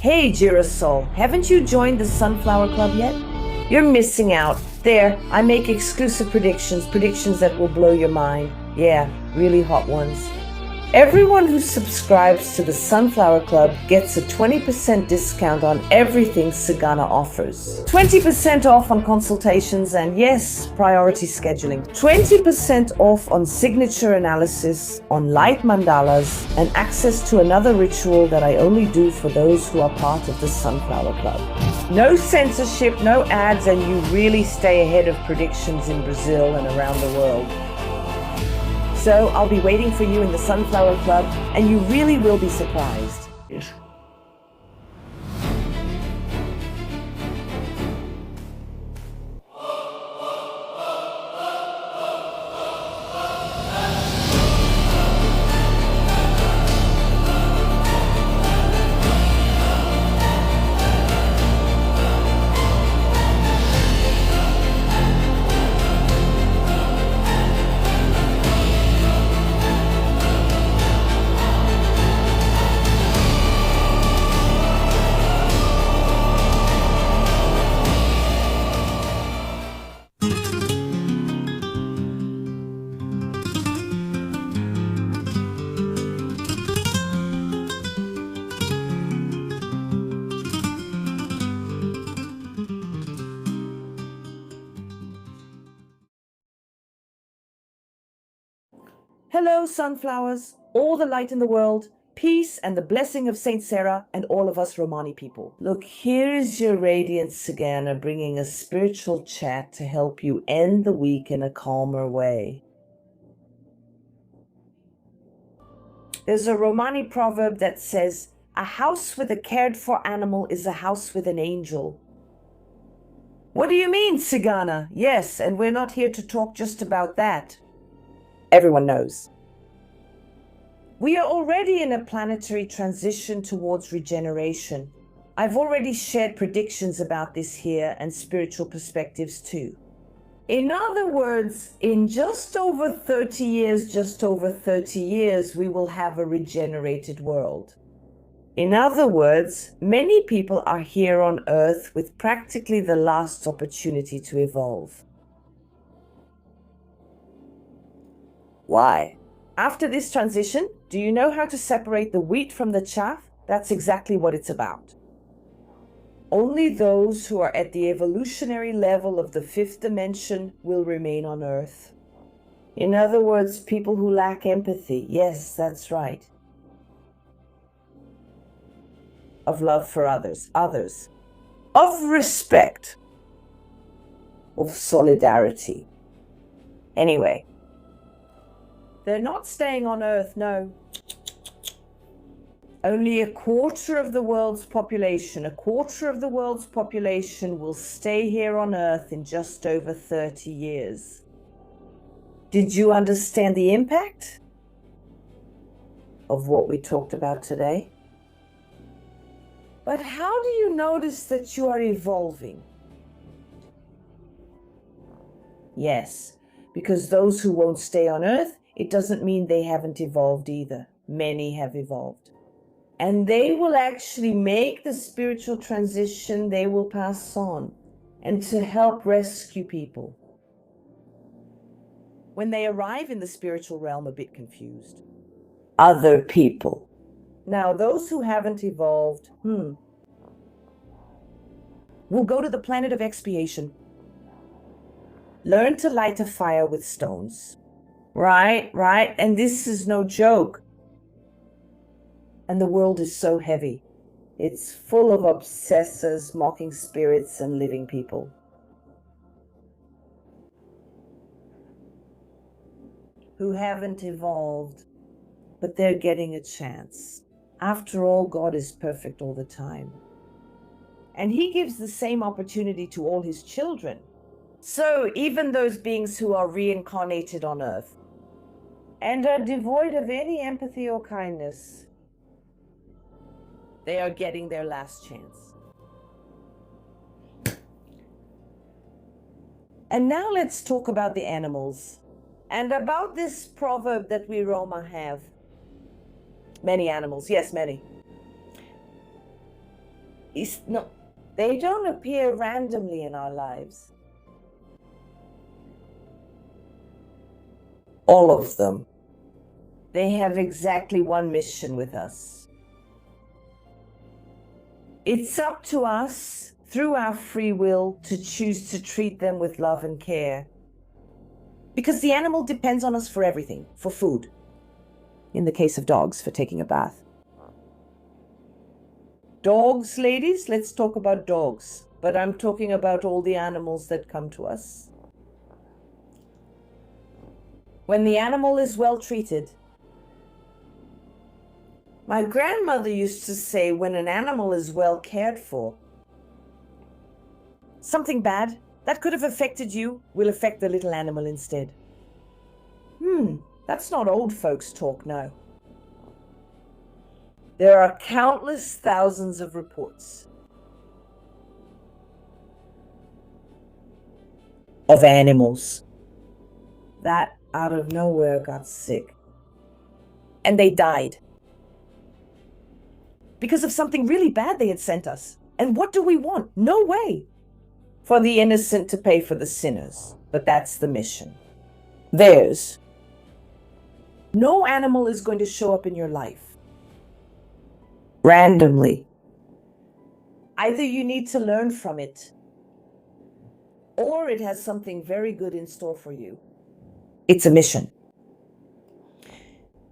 Hey Girasol, haven't you joined the Sunflower Club yet? You're missing out. There, I make exclusive predictions that will blow your mind. Yeah, really hot ones. Everyone who subscribes to the Sunflower Club gets a 20% discount on everything Sagana offers. 20% off on consultations and yes, priority scheduling. 20% off on signature analysis, on light mandalas, and access to another ritual that I only do for those who are part of the Sunflower Club. No censorship, no ads, and you really stay ahead of predictions in Brazil and around the world. So I'll be waiting for you in the Sunflower Club, and you really will be surprised. Hello, sunflowers, all the light in the world, peace and the blessing of Saint Sarah and all of us Romani people. Look, here is your radiant Sagana bringing a spiritual chat to help you end the week in a calmer way. There's a Romani proverb that says, "A house with a cared-for animal is a house with an angel." What do you mean, Sagana? Yes, and we're not here to talk just about that. Everyone knows. We are already in a planetary transition towards regeneration. I've already shared predictions about this here and spiritual perspectives too. In other words, in just over 30 years, we will have a regenerated world. In other words, many people are here on Earth with practically the last opportunity to evolve. Why? After this transition, do you know how to separate the wheat from the chaff? That's exactly what it's about. Only those who are at the evolutionary level of the fifth dimension will remain on Earth. In other words, people who lack empathy. Yes, that's right. Of love for others. Of respect. Of solidarity. Anyway. They're not staying on Earth, no. Only a quarter of the world's population will stay here on Earth in just over 30 years. Did you understand the impact of what we talked about today? But how do you notice that you are evolving? Yes, because those who won't stay on Earth, it doesn't mean they haven't evolved either. Many have evolved. And they will actually make the spiritual transition they will pass on, and to help rescue people. When they arrive in the spiritual realm a bit confused. Other people. Now, those who haven't evolved, will go to the planet of expiation. Learn to light a fire with stones. Right. And this is no joke. And the world is so heavy. It's full of obsessors, mocking spirits, and living people. Who haven't evolved, but they're getting a chance. After all, God is perfect all the time. And He gives the same opportunity to all His children. So even those beings who are reincarnated on Earth and are devoid of any empathy or kindness, they are getting their last chance. And now let's talk about the animals and about this proverb that we Roma have. Many animals, yes, many. No, they don't appear randomly in our lives. All of them. They have exactly one mission with us. It's up to us, through our free will, to choose to treat them with love and care. Because the animal depends on us for everything, for food. In the case of dogs, for taking a bath. Dogs, ladies, let's talk about dogs. But I'm talking about all the animals that come to us. When the animal is well treated. My grandmother used to say, when an animal is well cared for, something bad that could have affected you will affect the little animal instead. That's not old folks talk, no. There are countless thousands of reports of animals that out of nowhere got sick. And they died. Because of something really bad they had sent us. And what do we want? No way. For the innocent to pay for the sinners. But that's the mission. Theirs. No animal is going to show up in your life randomly. Either you need to learn from it, or it has something very good in store for you. It's a mission.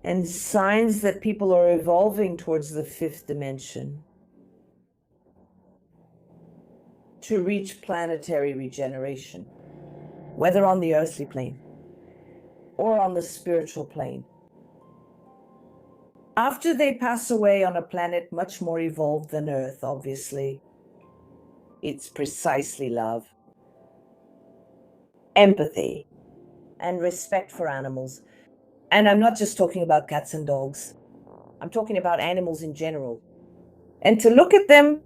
And signs that people are evolving towards the fifth dimension to reach planetary regeneration, whether on the earthly plane or on the spiritual plane. After they pass away on a planet much more evolved than Earth, obviously, it's precisely love, empathy, and respect for animals. And I'm not just talking about cats and dogs. I'm talking about animals in general. And to look at them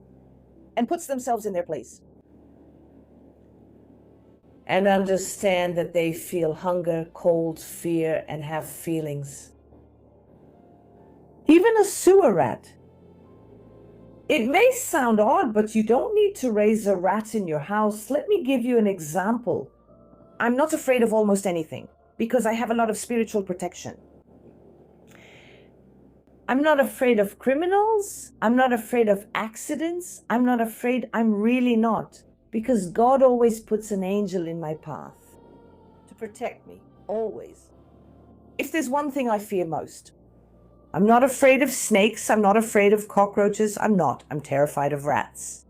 and put themselves in their place. And understand that they feel hunger, cold, fear, and have feelings. Even a sewer rat. It may sound odd, but you don't need to raise a rat in your house. Let me give you an example. I'm not afraid of almost anything because I have a lot of spiritual protection. I'm not afraid of criminals. I'm not afraid of accidents. I'm really not. Because God always puts an angel in my path to protect me, always. If there's one thing I fear most, I'm not afraid of snakes. I'm not afraid of cockroaches. I'm terrified of rats.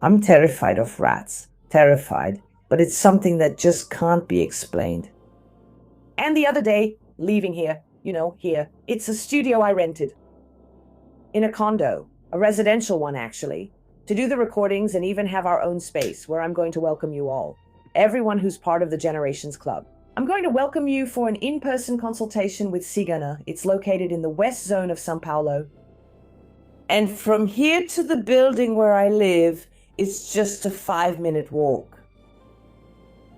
I'm terrified of rats. Terrified. But it's something that just can't be explained. And the other day, leaving here, here, it's a studio I rented. In a condo, a residential one actually, to do the recordings and even have our own space where I'm going to welcome you all. Everyone who's part of the Generations Club. I'm going to welcome you for an in-person consultation with Cigana. It's located in the west zone of São Paulo. And from here to the building where I live, it's just a 5-minute walk.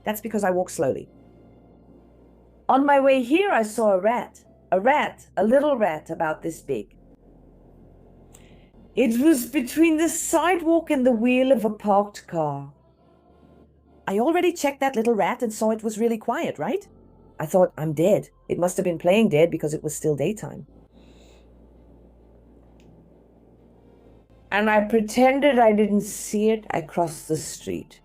That's because I walk slowly. On my way here, I saw a rat, a little rat about this big. It was between the sidewalk and the wheel of a parked car. I already checked that little rat and saw it was really quiet, right? I thought, I'm dead. It must have been playing dead because it was still daytime. And I pretended I didn't see it. I crossed the street.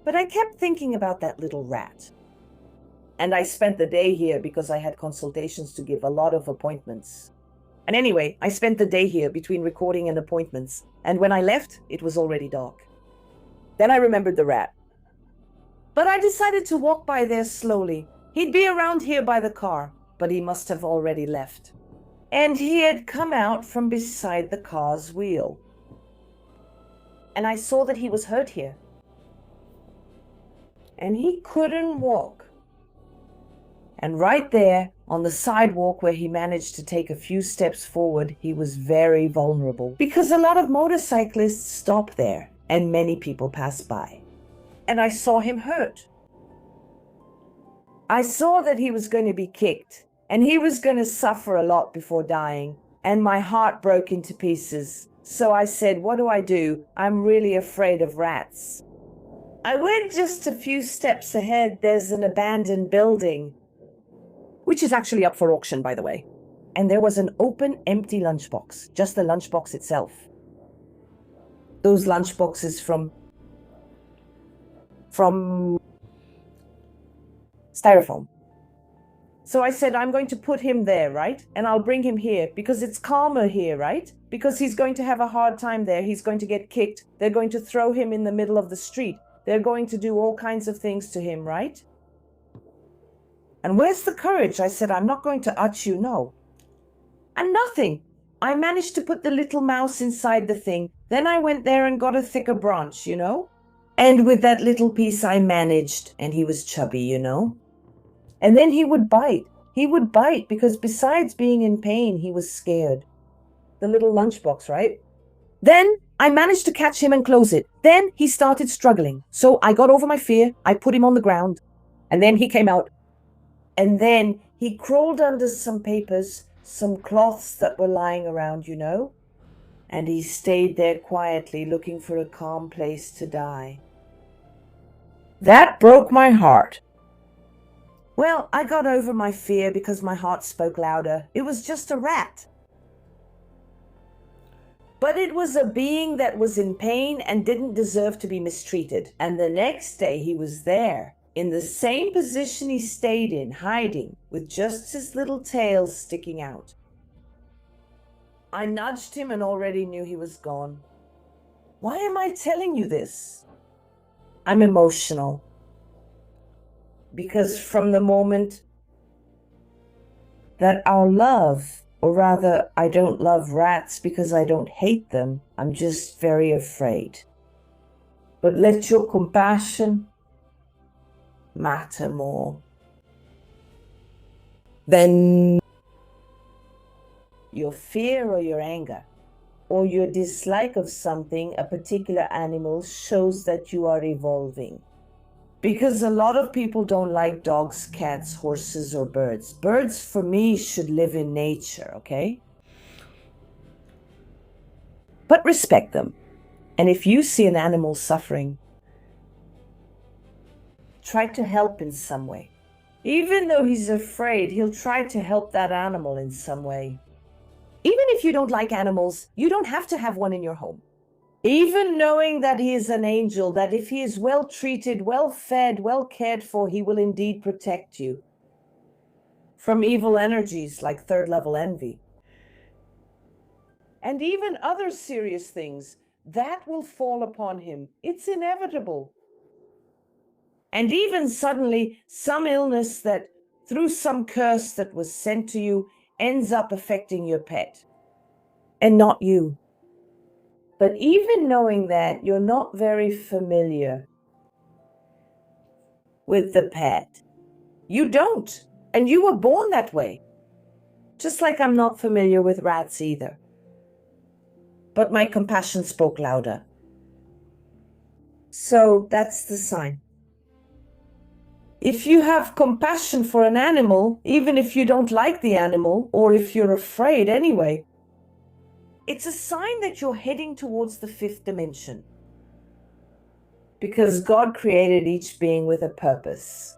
But I kept thinking about that little rat. And I spent the day here because I had consultations to give, a lot of appointments. And anyway, I spent the day here between recording and appointments. And when I left, it was already dark. Then I remembered the rat. But I decided to walk by there slowly. He'd be around here by the car, but he must have already left. And he had come out from beside the car's wheel. And I saw that he was hurt here. And he couldn't walk. And right there, on the sidewalk where he managed to take a few steps forward, he was very vulnerable. Because a lot of motorcyclists stop there, and many people pass by. And I saw him hurt. I saw that he was going to be kicked, and he was going to suffer a lot before dying, and my heart broke into pieces. So I said, what do? I'm really afraid of rats. I went just a few steps ahead. There's an abandoned building, which is actually up for auction, by the way. And there was an open, empty lunchbox, just the lunchbox itself. Those lunchboxes from styrofoam. So I said, I'm going to put him there, right? And I'll bring him here because it's calmer here, right? Because he's going to have a hard time there. He's going to get kicked. They're going to throw him in the middle of the street. They're going to do all kinds of things to him, right? And where's the courage? I said, I'm not going to you, no. And nothing. I managed to put the little mouse inside the thing. Then I went there and got a thicker branch, And with that little piece I managed, and he was chubby, And then he would bite. He would bite because besides being in pain, he was scared. The little lunchbox, right? Then I managed to catch him and close it. Then he started struggling. So I got over my fear. I put him on the ground. And then he came out. And then he crawled under some papers, some cloths that were lying around, And he stayed there quietly looking for a calm place to die. That broke my heart. Well, I got over my fear because my heart spoke louder. It was just a rat. But it was a being that was in pain and didn't deserve to be mistreated. And the next day he was there, in the same position he stayed in, hiding, with just his little tail sticking out. I nudged him and already knew he was gone. Why am I telling you this? I'm emotional. Because from the moment that our love, or rather, I don't love rats because I don't hate them, I'm just very afraid. But let your compassion matter more than your fear or your anger, or your dislike of something, a particular animal, shows that you are evolving. Because a lot of people don't like dogs, cats, horses, or birds. Birds, for me, should live in nature, okay? But respect them. And if you see an animal suffering, try to help in some way. Even though he's afraid, he'll try to help that animal in some way. Even if you don't like animals, you don't have to have one in your home. Even knowing that he is an angel, that if he is well treated, well fed, well cared for, he will indeed protect you from evil energies like third level envy. And even other serious things, that will fall upon him. It's inevitable. And even suddenly, some illness that, through some curse that was sent to you, ends up affecting your pet and not you. But even knowing that, you're not very familiar with the pet. You don't. And you were born that way. Just like I'm not familiar with rats either. But my compassion spoke louder. So that's the sign. If you have compassion for an animal, even if you don't like the animal, or if you're afraid anyway, it's a sign that you're heading towards the fifth dimension. Because God created each being with a purpose.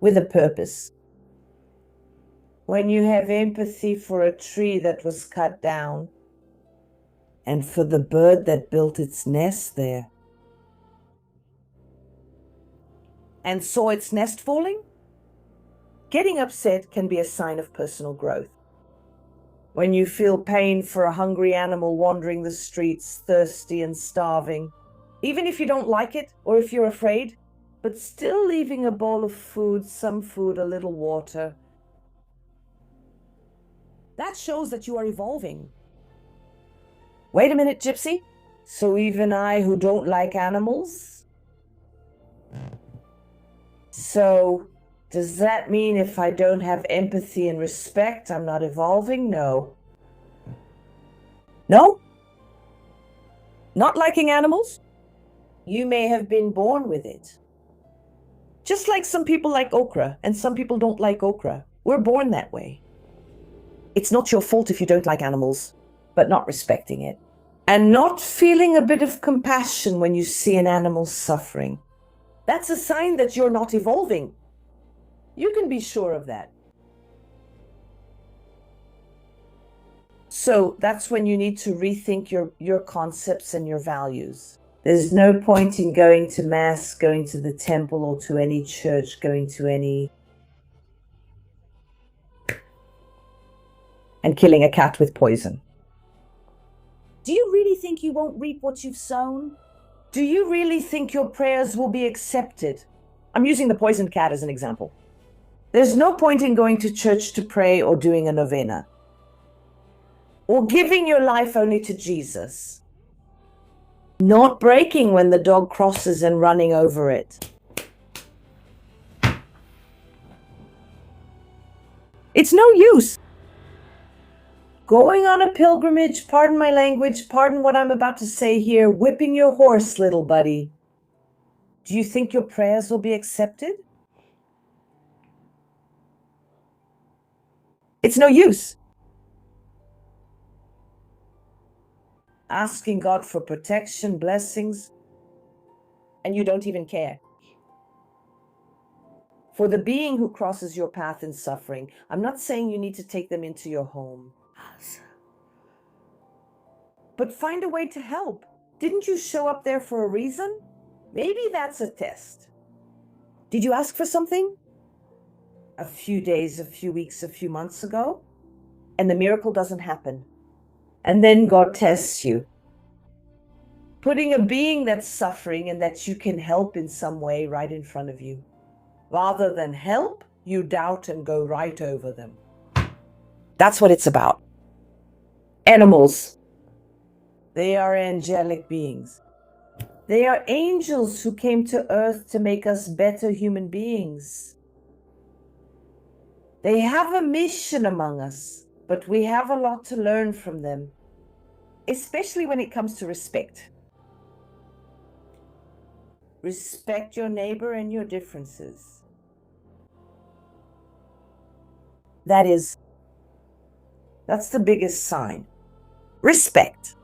With a purpose. When you have empathy for a tree that was cut down, and for the bird that built its nest there, and saw its nest falling, getting upset can be a sign of personal growth. When you feel pain for a hungry animal wandering the streets, thirsty and starving, even if you don't like it or if you're afraid, but still leaving a bowl of food, some food, a little water, that shows that you are evolving. Wait a minute, Gypsy. So even I, who don't like animals? So does that mean if I don't have empathy and respect, I'm not evolving? No. No? Not liking animals? You may have been born with it. Just like some people like okra and some people don't like okra. We're born that way. It's not your fault if you don't like animals, but not respecting it. And not feeling a bit of compassion when you see an animal suffering. That's a sign that you're not evolving. You can be sure of that. So that's when you need to rethink your concepts and your values. There's no point in going to mass, going to the temple or to any church, going to any... and killing a cat with poison. Do you really think you won't reap what you've sown? Do you really think your prayers will be accepted? I'm using the poisoned cat as an example. There's no point in going to church to pray or doing a novena, or giving your life only to Jesus. Not breaking when the dog crosses and running over it. It's no use. Going on a pilgrimage, pardon my language, pardon what I'm about to say here, whipping your horse, little buddy. Do you think your prayers will be accepted? It's no use. Asking God for protection, blessings, and you don't even care. For the being who crosses your path in suffering, I'm not saying you need to take them into your home. But find a way to help. Didn't you show up there for a reason? Maybe that's a test. Did you ask for something? A few days, a few weeks, a few months ago, and the miracle doesn't happen. And then God tests you, putting a being that's suffering and that you can help in some way right in front of you. Rather than help, you doubt and go right over them. That's what it's about. Animals, they are angelic beings. They are angels who came to earth to make us better human beings. They have a mission among us, but we have a lot to learn from them, especially when it comes to respect. Respect your neighbor and your differences. That's the biggest sign. Respect,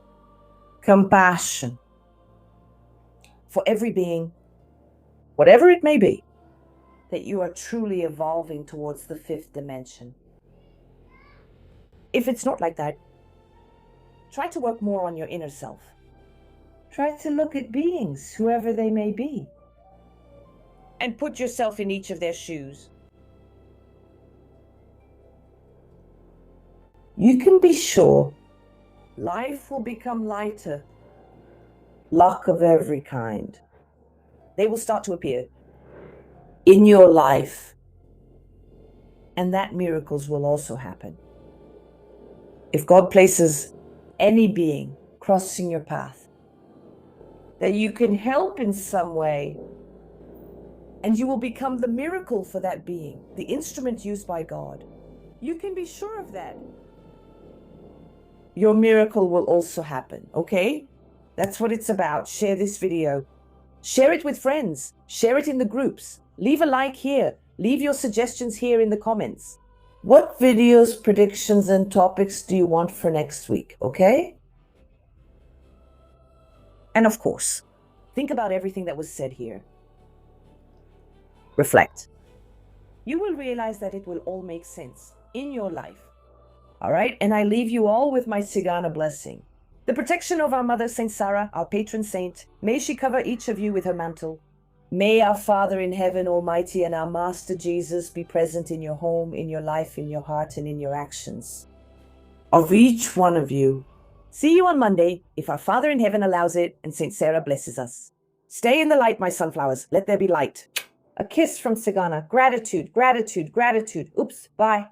compassion for every being, whatever it may be, that you are truly evolving towards the fifth dimension. If it's not like that, try to work more on your inner self. Try to look at beings, whoever they may be, and put yourself in each of their shoes. You can be sure life will become lighter. Luck of every kind. They will start to appear in your life, and that miracles will also happen. If God places any being crossing your path that you can help in some way, and you will become the miracle for that being, the instrument used by God, you can be sure of that. Your miracle will also happen, okay? That's what it's about. Share this video. Share it with friends. Share it in the groups. Leave a like here. Leave your suggestions here in the comments. What videos, predictions, and topics do you want for next week, okay? And of course, think about everything that was said here. Reflect. You will realize that it will all make sense in your life. All right? And I leave you all with my Cigana blessing. The protection of our Mother, Saint Sarah, our patron saint, may she cover each of you with her mantle. May our Father in heaven almighty and our Master Jesus be present in your home, in your life, in your heart, and in your actions. Of each one of you. See you on Monday, if our Father in heaven allows it and Saint Sarah blesses us. Stay in the light, my sunflowers. Let there be light. A kiss from Cigana. Gratitude, gratitude, gratitude. Oops, bye.